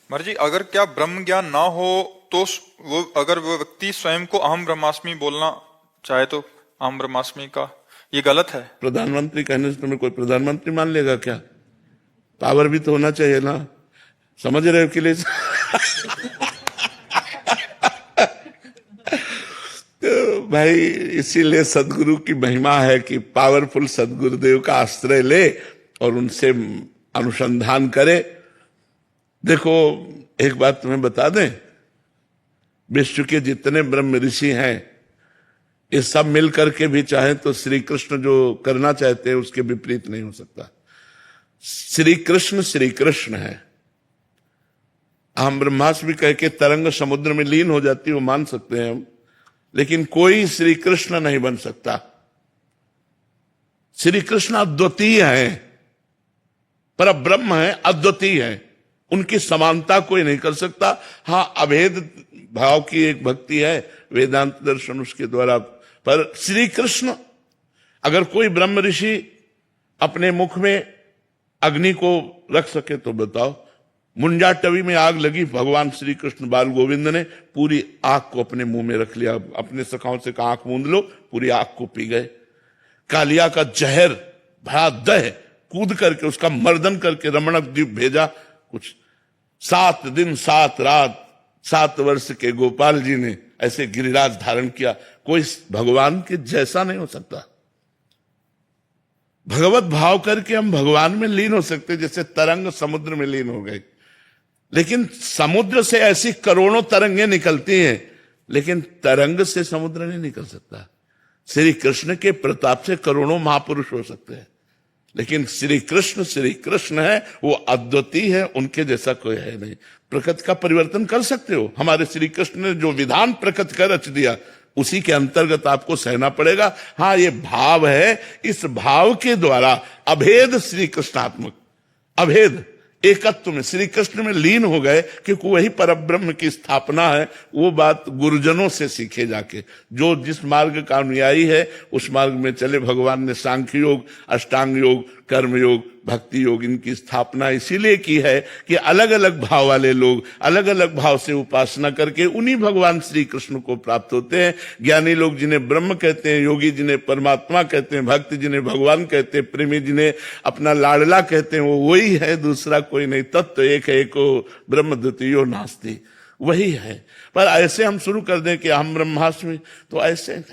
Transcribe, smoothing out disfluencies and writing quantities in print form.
महाराज जी, अगर क्या ब्रह्म ज्ञान ना हो तो वो अगर वो व्यक्ति स्वयं को अहम ब्रह्मास्मि बोलना चाहे तो अहम ब्रह्मास्मि का ये गलत है? प्रधानमंत्री कहने से तुम्हें कोई प्रधानमंत्री मान लेगा क्या? पावर भी तो होना चाहिए ना, समझ रहे हो? कि तो भाई इसीलिए सदगुरु की महिमा है कि पावरफुल सदगुरुदेव का आश्रय ले और उनसे अनुसंधान करे। देखो एक बात तुम्हें बता दें, विश्व के जितने ब्रह्म ऋषि हैं ये सब मिल करके भी चाहे तो श्री कृष्ण जो करना चाहते हैं उसके विपरीत नहीं हो सकता। श्री कृष्ण है। हम ब्रह्मास्मि कह के तरंग समुद्र में लीन हो जाती है वो मान सकते हैं हम, लेकिन कोई श्री कृष्ण नहीं बन सकता। श्री कृष्ण अद्वितीय है, पर ब्रह्म है, अद्वितीय है, उनकी समानता कोई नहीं कर सकता। हाँ, अभेद भाव की एक भक्ति है, वेदांत दर्शन उसके द्वारा। पर श्री कृष्ण, अगर कोई ब्रह्म ऋषि अपने मुख में अग्नि को रख सके तो बताओ। मुंजाटवी में आग लगी, भगवान श्री कृष्ण बाल गोविंद ने पूरी आग को अपने मुंह में रख लिया, अपने सखाओं से कहा आंख मूंद लो, पूरी आग को पी गए। कालिया का जहर भरा दह कूद करके उसका मर्दन करके रमणक द्वीप भेजा। कुछ 7 दिन 7 रात 7 वर्ष के गोपाल जी ने ऐसे गिरिराज धारण किया। कोई भगवान के जैसा नहीं हो सकता। भगवत भाव करके हम भगवान में लीन हो सकते, जैसे तरंग समुद्र में लीन हो गए। लेकिन समुद्र से ऐसी करोड़ों तरंगें निकलती हैं, लेकिन तरंग से समुद्र नहीं निकल सकता। श्री कृष्ण के प्रताप से करोड़ों महापुरुष हो सकते हैं, लेकिन श्री कृष्ण है, वो अद्वितीय है, उनके जैसा कोई है नहीं। प्रकृति का परिवर्तन कर सकते हो, हमारे श्री कृष्ण ने जो विधान प्रकृति का रच दिया उसी के अंतर्गत आपको सहना पड़ेगा। हाँ, ये भाव है, इस भाव के द्वारा अभेद श्री कृष्णात्मक, अभेद एकत्व में श्री कृष्ण में लीन हो गए, क्योंकि वही परब्रह्म की स्थापना है। वो बात गुरुजनों से सीखे जाके, जो जिस मार्ग का अनुयायी है उस मार्ग में चले। भगवान ने सांख्य योग, अष्टांग योग, कर्म योग, भक्ति योग, इनकी स्थापना इसीलिए की है कि अलग अलग भाव वाले लोग अलग अलग भाव से उपासना करके उन्हीं भगवान श्री कृष्ण को प्राप्त होते हैं। ज्ञानी लोग जिन्हें ब्रह्म कहते हैं, योगी जिन्हें परमात्मा कहते हैं, भक्त जिन्हें भगवान कहते हैं, प्रेमी जिन्हें अपना लाडला कहते हैं, वो वही है, दूसरा कोई नहीं। तत्व एक है, एको ब्रह्म द्वितीयो नास्ति, वही है। पर ऐसे हम शुरू कर दें कि हम ब्रह्मास्मि, तो ऐसे